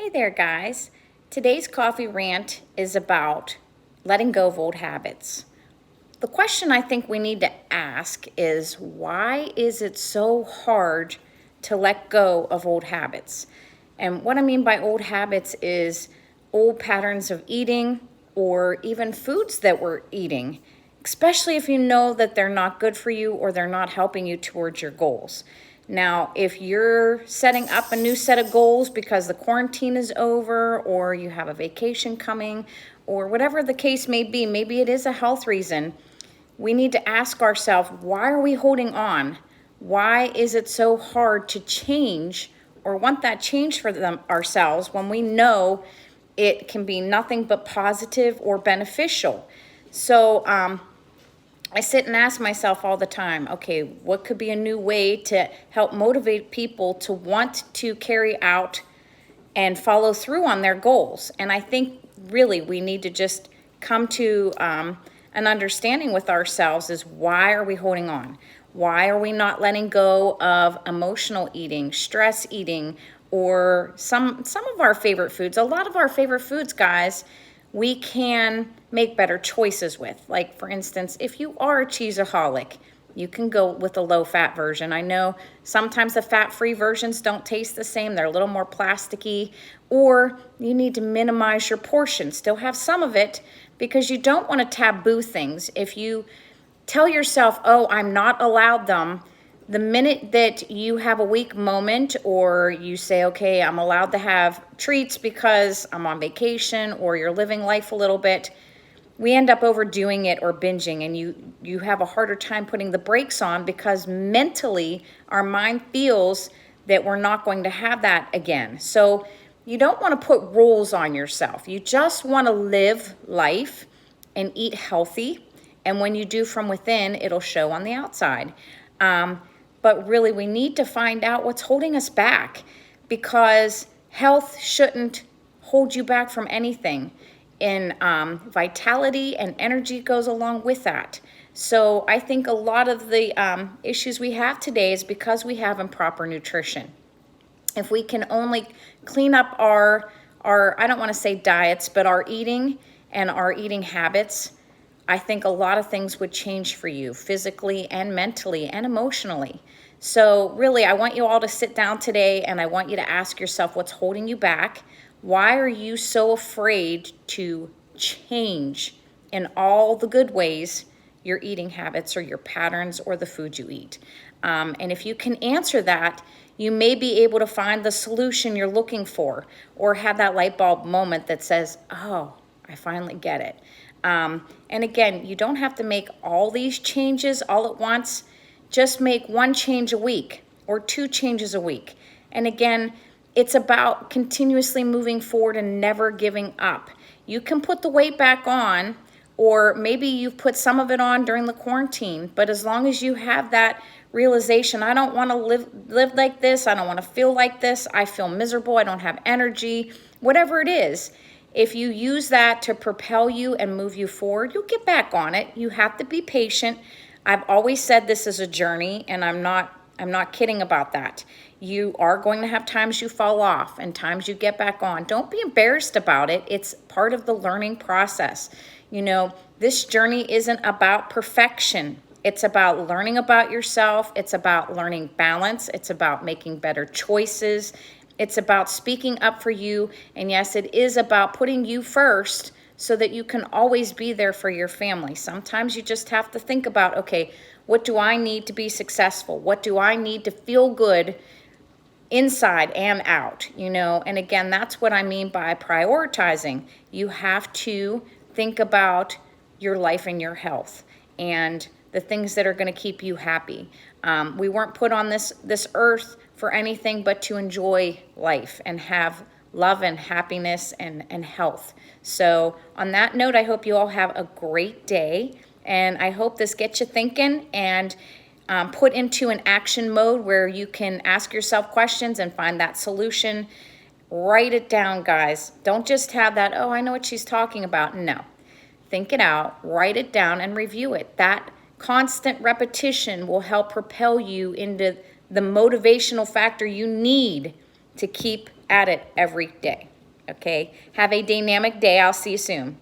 Hey there, guys. Today's coffee rant is about letting go of old habits. The question I think we need to ask is, why is it so hard to let go of old habits? And what I mean by old habits is old patterns of eating or even foods that we're eating, especially if you know that they're not good for you or they're not helping you towards your goals. Now, if you're setting up a new set of goals because the quarantine is over or you have a vacation coming or whatever the case may be, maybe it is a health reason, we need to ask ourselves, why are we holding on? Why is it so hard to change or want that change for ourselves when we know it can be nothing but positive or beneficial? So I sit and ask myself all the time, okay, what could be a new way to help motivate people to want to carry out and follow through on their goals? And I think really we need to just come to an understanding with ourselves is, why are we holding on? Why are we not letting go of emotional eating, stress eating, or some of our favorite foods? A lot of our favorite foods, guys, we can make better choices with. Like, for instance, if you are a cheeseaholic, you can go with a low-fat version. I know sometimes the fat-free versions don't taste the same. They're a little more plasticky. Or you need to minimize your portion. Still have some of it, because you don't want to taboo things. If you tell yourself, oh, I'm not allowed them, the minute that you have a weak moment or you say, okay, I'm allowed to have treats because I'm on vacation, or you're living life a little bit, we end up overdoing it or binging, and you have a harder time putting the brakes on, because mentally our mind feels that we're not going to have that again. So you don't want to put rules on yourself. You just want to live life and eat healthy. And when you do from within, it'll show on the outside. But really, we need to find out what's holding us back, because health shouldn't hold you back from anything. And vitality and energy goes along with that. So I think a lot of the issues we have today is because we have improper nutrition. If we can only clean up our I don't want to say diets, but our eating and our eating habits, I think a lot of things would change for you physically and mentally and emotionally. So really, I want you all to sit down today and I want you to ask yourself, what's holding you back? Why are you so afraid to change in all the good ways your eating habits or your patterns or the food you eat? And if you can answer that, you may be able to find the solution you're looking for, or have that light bulb moment that says, oh, I finally get it. And again, you don't have to make all these changes all at once. Just make one change a week or 2 changes a week. And again, it's about continuously moving forward and never giving up. You can put the weight back on, or maybe you've put some of it on during the quarantine, but as long as you have that realization, I don't want to live like this, I don't want to feel like this, I feel miserable, I don't have energy, whatever it is, if you use that to propel you and move you forward, you'll get back on it. You have to be patient. I've always said this is a journey, and I'm not kidding about that. You are going to have times you fall off and times you get back on. Don't be embarrassed about it. It's part of the learning process. You know, this journey isn't about perfection. It's about learning about yourself. It's about learning balance. It's about making better choices. It's about speaking up for you. And yes, it is about putting you first so that you can always be there for your family. Sometimes you just have to think about, okay, what do I need to be successful? What do I need to feel good inside and out? You know, and again, that's what I mean by prioritizing. You have to think about your life and your health and the things that are going to keep you happy. We weren't put on this earth for anything but to enjoy life and have love and happiness and health. So on that note, I hope you all have a great day, and I hope this gets you thinking and put into an action mode where you can ask yourself questions and find that solution. Write it down, guys. Don't just have that, oh, I know what she's talking about. No. Think it out, write it down, and review it. That constant repetition will help propel you into the motivational factor you need to keep at it every day. Okay, have a dynamic day. I'll see you soon.